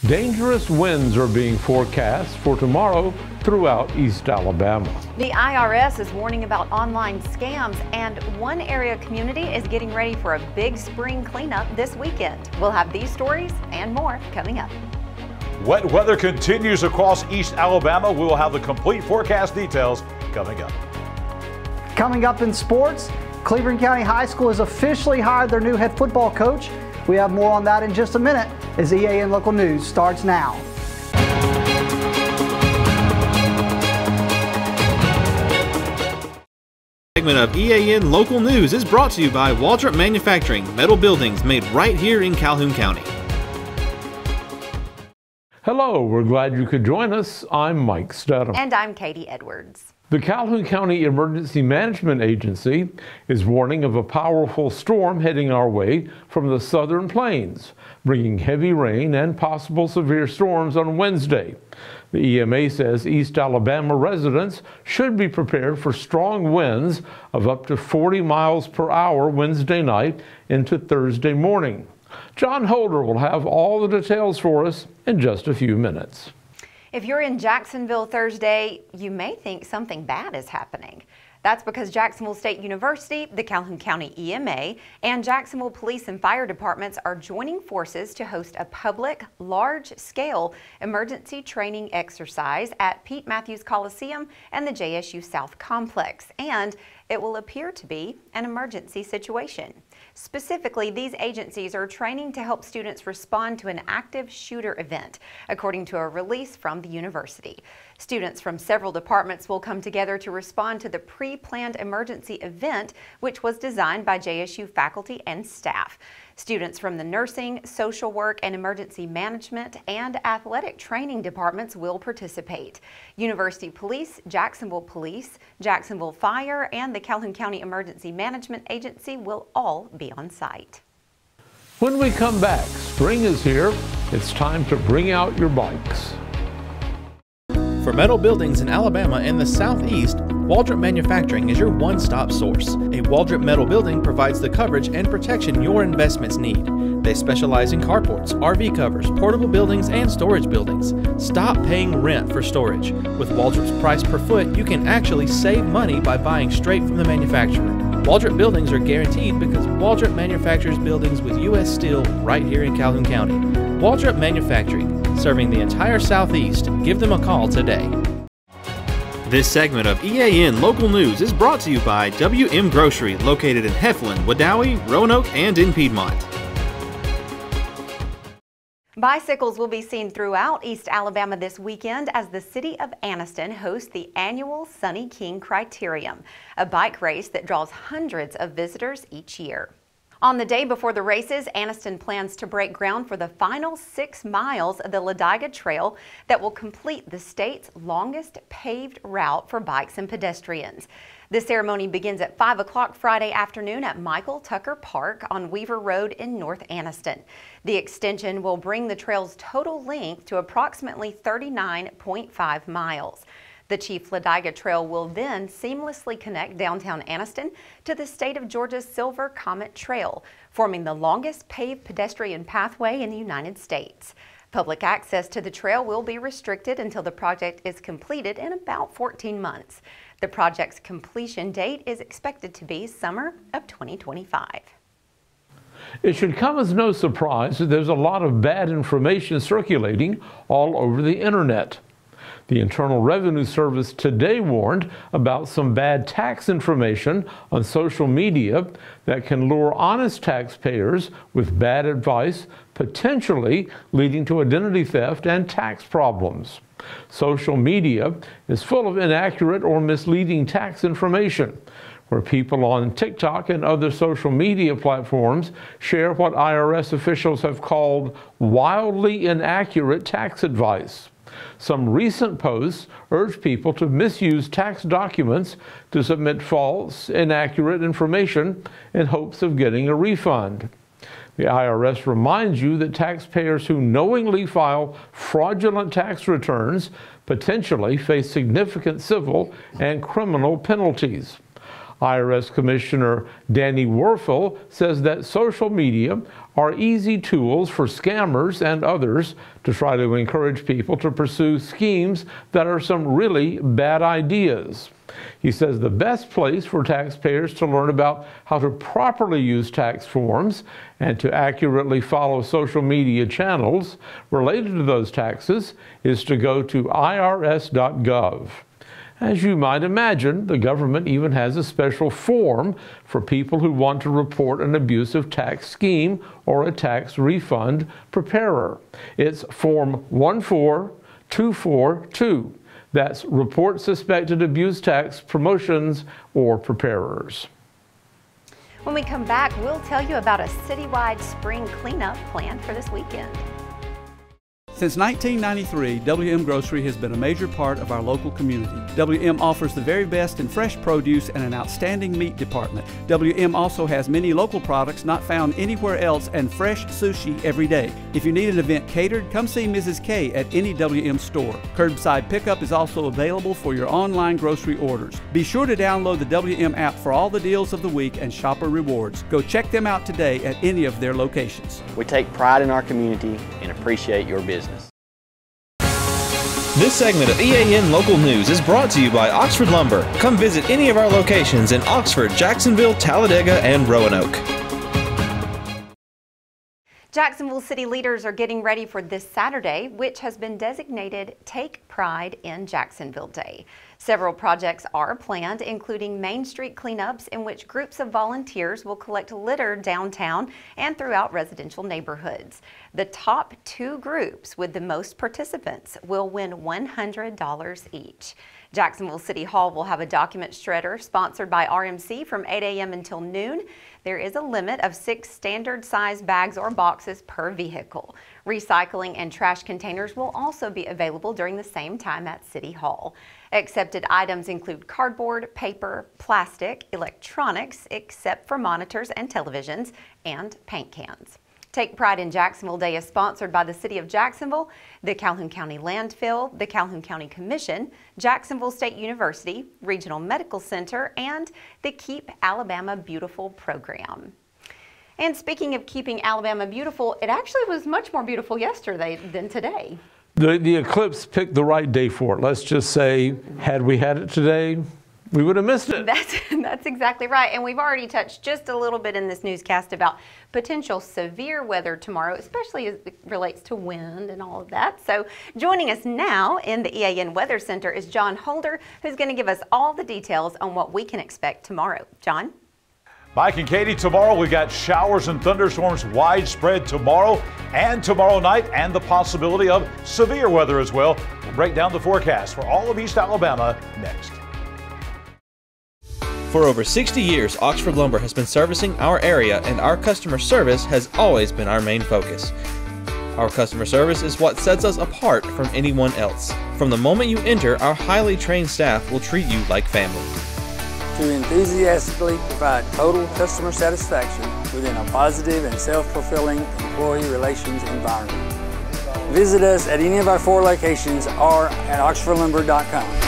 Dangerous winds are being forecast for tomorrow throughout East Alabama. The IRS is warning about online scams, and one area community is getting ready for a big spring cleanup this weekend. We'll have these stories and more coming up. Wet weather continues across East Alabama. We will have the complete forecast details coming up. Coming up in sports, Cleburne County High School has officially hired their new head football coach. We have more on that in just a minute as EAN Local News starts now. Segment of EAN Local News is brought to you by Waldrop Manufacturing, metal buildings made right here in Calhoun County. Hello, we're glad you could join us. I'm Mike Stedham. And I'm Katie Edwards. The Calhoun County Emergency Management Agency is warning of a powerful storm heading our way from the southern plains, bringing heavy rain and possible severe storms on Wednesday. The EMA says East Alabama residents should be prepared for strong winds of up to 40 miles per hour Wednesday night into Thursday morning. John Holder will have all the details for us in just a few minutes. If you're in Jacksonville Thursday, you may think something bad is happening. That's because Jacksonville State University, the Calhoun County EMA, and Jacksonville Police and Fire Departments are joining forces to host a public, large-scale emergency training exercise at Pete Matthews Coliseum and the JSU South Complex, and it will appear to be an emergency situation. Specifically, these agencies are training to help students respond to an active shooter event, according to a release from the university. Students from several departments will come together to respond to the pre-planned emergency event, which was designed by JSU faculty and staff. Students from the nursing, social work, and emergency management and athletic training departments will participate. University Police, Jacksonville Fire, and the Calhoun County Emergency Management Agency will all be on site. When we come back, spring is here. It's time to bring out your bikes. For metal buildings in Alabama and the Southeast, Waldrop Manufacturing is your one-stop source. A Waldrop metal building provides the coverage and protection your investments need. They specialize in carports, RV covers, portable buildings, and storage buildings. Stop paying rent for storage. With Waldrop's price per foot, you can actually save money by buying straight from the manufacturer. Waldrop buildings are guaranteed because Waldrop manufactures buildings with U.S. steel right here in Calhoun County. Waldrop Manufacturing, serving the entire Southeast. Give them a call today. This segment of EAN Local News is brought to you by WM Grocery, located in Heflin, Wadowee, Roanoke, and in Piedmont. Bicycles will be seen throughout East Alabama this weekend as the city of Anniston hosts the annual Sunny King Criterium, a bike race that draws hundreds of visitors each year. On the day before the races, Anniston plans to break ground for the final 6 miles of the Ladiga Trail that will complete the state's longest paved route for bikes and pedestrians. The ceremony begins at 5 o'clock Friday afternoon at Michael Tucker Park on Weaver Road in North Anniston. The extension will bring the trail's total length to approximately 39.5 miles. The Chief Ladiga Trail will then seamlessly connect downtown Anniston to the state of Georgia's Silver Comet Trail, forming the longest paved pedestrian pathway in the United States. Public access to the trail will be restricted until the project is completed in about 14 months. The project's completion date is expected to be summer of 2025. It should come as no surprise that there's a lot of bad information circulating all over the internet. The Internal Revenue Service today warned about some bad tax information on social media that can lure honest taxpayers with bad advice, potentially leading to identity theft and tax problems. Social media is full of inaccurate or misleading tax information, where people on TikTok and other social media platforms share what IRS officials have called wildly inaccurate tax advice. Some recent posts urge people to misuse tax documents to submit false, inaccurate information in hopes of getting a refund. The IRS reminds you that taxpayers who knowingly file fraudulent tax returns potentially face significant civil and criminal penalties. IRS Commissioner Danny Werfel says that social media are easy tools for scammers and others to try to encourage people to pursue schemes that are some really bad ideas. He says the best place for taxpayers to learn about how to properly use tax forms and to accurately follow social media channels related to those taxes is to go to irs.gov. As you might imagine, the government even has a special form for people who want to report an abusive tax scheme or a tax refund preparer. It's Form 14242. That's Report Suspected Abuse Tax Promotions or Preparers. When we come back, we'll tell you about a citywide spring cleanup planned for this weekend. Since 1993, WM Grocery has been a major part of our local community. WM offers the very best in fresh produce and an outstanding meat department. WM also has many local products not found anywhere else and fresh sushi every day. If you need an event catered, come see Mrs. K at any WM store. Curbside pickup is also available for your online grocery orders. Be sure to download the WM app for all the deals of the week and shopper rewards. Go check them out today at any of their locations. We take pride in our community and appreciate your business. This segment of EAN Local News is brought to you by Oxford Lumber. Come visit any of our locations in Oxford, Jacksonville, Talladega, and Roanoke. Jacksonville city leaders are getting ready for this Saturday, which has been designated Take Pride in Jacksonville Day. Several projects are planned, including Main Street cleanups in which groups of volunteers will collect litter downtown and throughout residential neighborhoods. The top two groups with the most participants will win $100 each. Jacksonville City Hall will have a document shredder sponsored by RMC from 8 a.m. until noon. There is a limit of 6 standard size bags or boxes per vehicle. Recycling and trash containers will also be available during the same time at City Hall. Accepted items include cardboard, paper, plastic, electronics, except for monitors and televisions, and paint cans. Take Pride in Jacksonville Day is sponsored by the City of Jacksonville, the Calhoun County Landfill, the Calhoun County Commission, Jacksonville State University, Regional Medical Center, and the Keep Alabama Beautiful program. And speaking of keeping Alabama beautiful, it actually was much more beautiful yesterday than today. The eclipse picked the right day for it. Let's just say, had we had it today, we would have missed it. That's exactly right. And we've already touched just a little bit in this newscast about potential severe weather tomorrow, especially as it relates to wind and all of that. So joining us now in the EAN Weather Center is John Holder, who's going to give us all the details on what we can expect tomorrow. John? Mike and Katie, tomorrow we got showers and thunderstorms widespread tomorrow and tomorrow night, and the possibility of severe weather as well. We'll break down the forecast for all of East Alabama next. For over 60 years, Oxford Lumber has been servicing our area, and our customer service has always been our main focus. Our customer service is what sets us apart from anyone else. From the moment you enter, our highly trained staff will treat you like family. To enthusiastically provide total customer satisfaction within a positive and self-fulfilling employee relations environment. Visit us at any of our 4 locations or at oxfordlumber.com.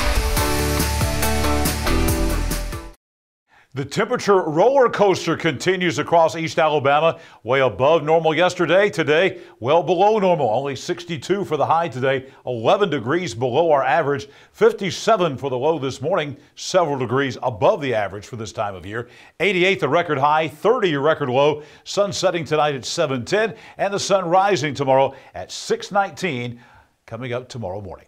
The temperature roller coaster continues across East Alabama, way above normal yesterday. Today, well below normal, only 62 for the high today, 11 degrees below our average, 57 for the low this morning, several degrees above the average for this time of year. 88 the record high, 30 your record low, sun setting tonight at 7:10, and the sun rising tomorrow at 6:19, coming up tomorrow morning.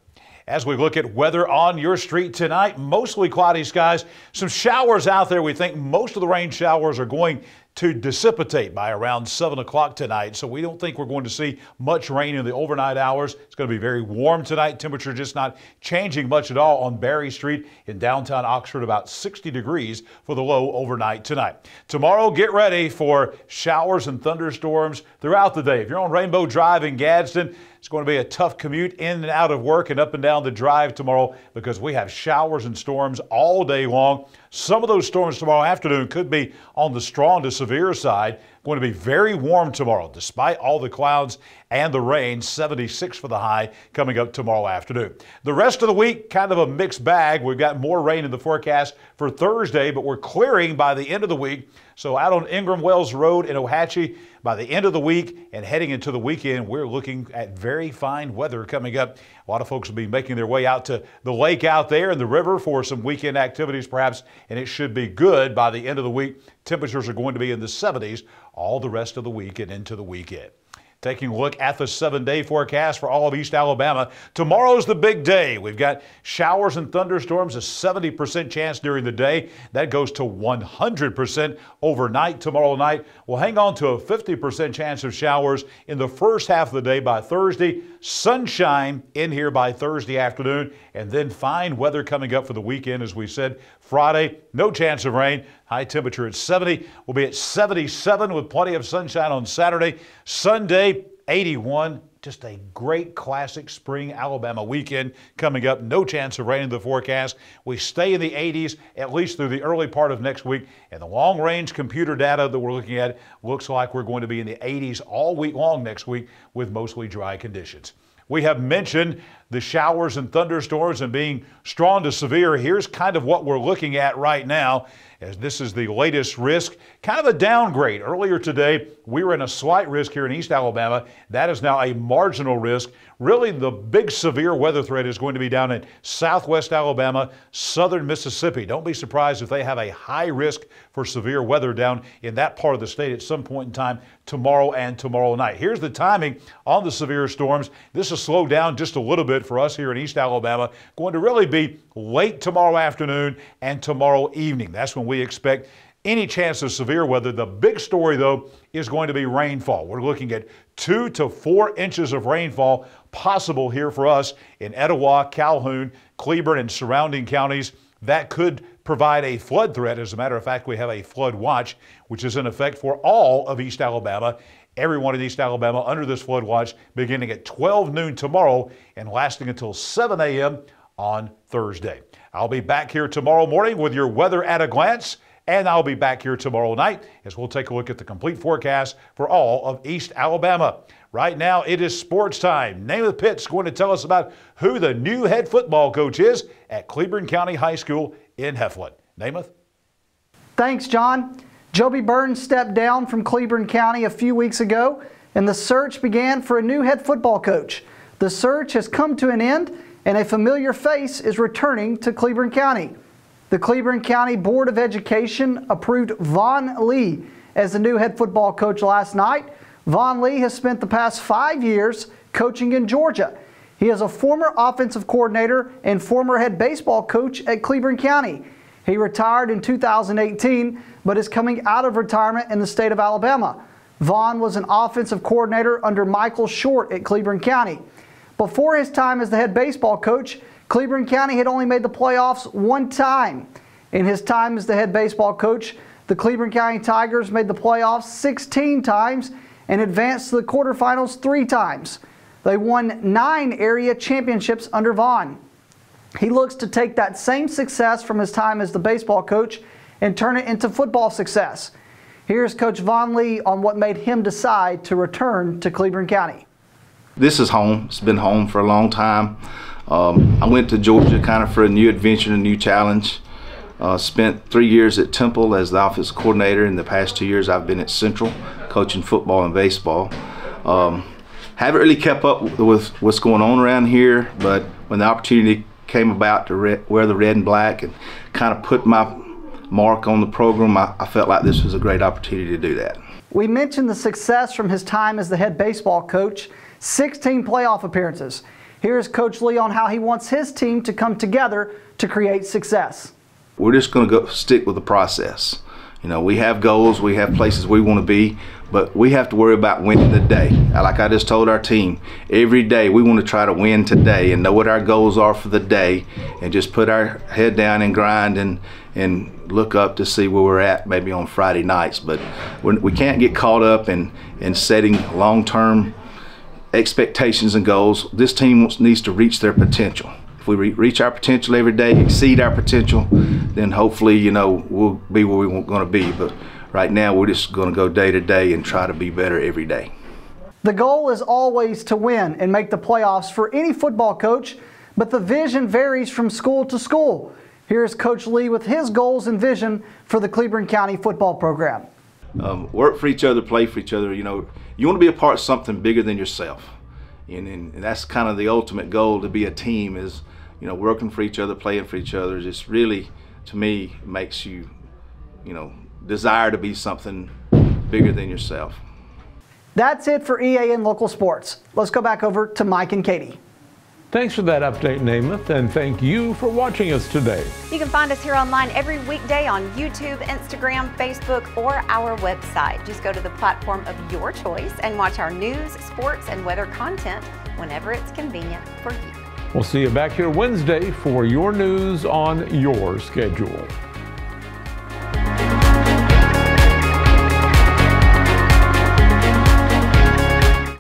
As we look at weather on your street tonight, mostly cloudy skies, some showers out there. We think most of the rain showers are going to dissipate by around 7 o'clock tonight, so we don't think we're going to see much rain in the overnight hours. It's going to be very warm tonight. Temperature just not changing much at all on Berry Street in downtown Oxford, about 60 degrees for the low overnight tonight. Tomorrow, get ready for showers and thunderstorms throughout the day. If you're on Rainbow Drive in Gadsden, it's going to be a tough commute in and out of work and up and down the drive tomorrow because we have showers and storms all day long. Some of those storms tomorrow afternoon could be on the strong to severe side. Going to be very warm tomorrow, despite all the clouds and the rain. 76 for the high coming up tomorrow afternoon. The rest of the week, kind of a mixed bag. We've got more rain in the forecast for Thursday, but we're clearing by the end of the week. So out on Ingram Wells Road in Ohatchee, by the end of the week and heading into the weekend, we're looking at very fine weather coming up. A lot of folks will be making their way out to the lake out there and the river for some weekend activities perhaps, and it should be good by the end of the week. Temperatures are going to be in the 70s all the rest of the week and into the weekend. Taking a look at the 7-day forecast for all of East Alabama. Tomorrow's the big day. We've got showers and thunderstorms, a 70% chance during the day. That goes to 100% overnight tomorrow night. We'll hang on to a 50% chance of showers in the first half of the day by Thursday. Sunshine in here by Thursday afternoon, and then fine weather coming up for the weekend. As we said, Friday, no chance of rain. High temperature at 70. We'll be at 77 with plenty of sunshine on Saturday. Sunday, 81. Just a great classic spring Alabama weekend coming up. No chance of rain in the forecast. We stay in the 80s at least through the early part of next week. And the long-range computer data that we're looking at looks like we're going to be in the 80s all week long next week with mostly dry conditions. We have mentioned the showers and thunderstorms and being strong to severe. Here's kind of what we're looking at right now, as this is the latest risk. Kind of a downgrade. Earlier today, we were in a slight risk here in East Alabama. That is now a marginal risk. Really, the big severe weather threat is going to be down in southwest Alabama, southern Mississippi. Don't be surprised if they have a high risk for severe weather down in that part of the state at some point in time tomorrow and tomorrow night. Here's the timing on the severe storms. This will slow down just a little bit for us here in East Alabama. Going to really be late tomorrow afternoon and tomorrow evening. That's when we expect any chance of severe weather. The big story, though, is going to be rainfall. We're looking at 2 to 4 inches of rainfall possible here for us in Etowah, Calhoun, Cleburne, and surrounding counties. That could provide a flood threat. As a matter of fact, we have a flood watch, which is in effect for all of East Alabama. Everyone in East Alabama under this flood watch beginning at 12 noon tomorrow and lasting until 7 a.m. on Thursday. I'll be back here tomorrow morning with your weather at a glance, and I'll be back here tomorrow night as we'll take a look at the complete forecast for all of East Alabama. Right now, it is sports time. Namath Pitt's going to tell us about who the new head football coach is at Cleburne County High School in Heflin. Namath? Thanks, John. Joby Burns stepped down from Cleburne County a few weeks ago, and the search began for a new head football coach. The search has come to an end, and a familiar face is returning to Cleburne County. The Cleburne County Board of Education approved Vaughn Lee as the new head football coach last night. Vaughn Lee has spent the past 5 years coaching in Georgia. He is a former offensive coordinator and former head baseball coach at Cleburne County. He retired in 2018, but is coming out of retirement in the state of Alabama. Vaughn was an offensive coordinator under Michael Short at Cleburne County. Before his time as the head baseball coach, Cleburne County had only made the playoffs one time. In his time as the head baseball coach, the Cleburne County Tigers made the playoffs 16 times and advanced to the quarterfinals 3 times. They won 9 area championships under Vaughn. He looks to take that same success from his time as the baseball coach and turn it into football success. Here's Coach Vaughn Lee on what made him decide to return to Cleburne County. This is home. It's been home for a long time. I went to Georgia kind of for a new adventure, a new challenge. Spent 3 years at Temple as the offensive coordinator. In the past 2 years, I've been at Central coaching football and baseball. Haven't really kept up with what's going on around here, but when the opportunity came about to wear the red and black and kind of put my mark on the program, I felt like this was a great opportunity to do that. We mentioned the success from his time as the head baseball coach, 16 playoff appearances. Here's Coach Lee on how he wants his team to come together to create success. We're just going to stick with the process. You know, we have goals, we have places we want to be, but we have to worry about winning the day. Like I just told our team, every day we want to try to win today and know what our goals are for the day and just put our head down and grind and look up to see where we're at maybe on Friday nights. But we can't get caught up in setting long-term expectations and goals. This team needs to reach their potential. if we reach our potential every day, exceed our potential, then hopefully, you know, we'll be where we want to be. But right now, we're just going to go day to day and try to be better every day. The goal is always to win and make the playoffs for any football coach, but the vision varies from school to school. Here's Coach Lee with his goals and vision for the Cleburne County football program. Work for each other, play for each other. You know, you want to be a part of something bigger than yourself. And that's kind of the ultimate goal, to be a team, is, you know, working for each other, playing for each other. Just really, to me, makes you, you know, desire to be something bigger than yourself. That's it for EAN Local Sports. Let's go back over to Mike and Katie. Thanks for that update, Namath, and thank you for watching us today. You can find us here online every weekday on YouTube, Instagram, Facebook, or our website. Just go to the platform of your choice and watch our news, sports, and weather content whenever it's convenient for you. We'll see you back here Wednesday for your news on your schedule.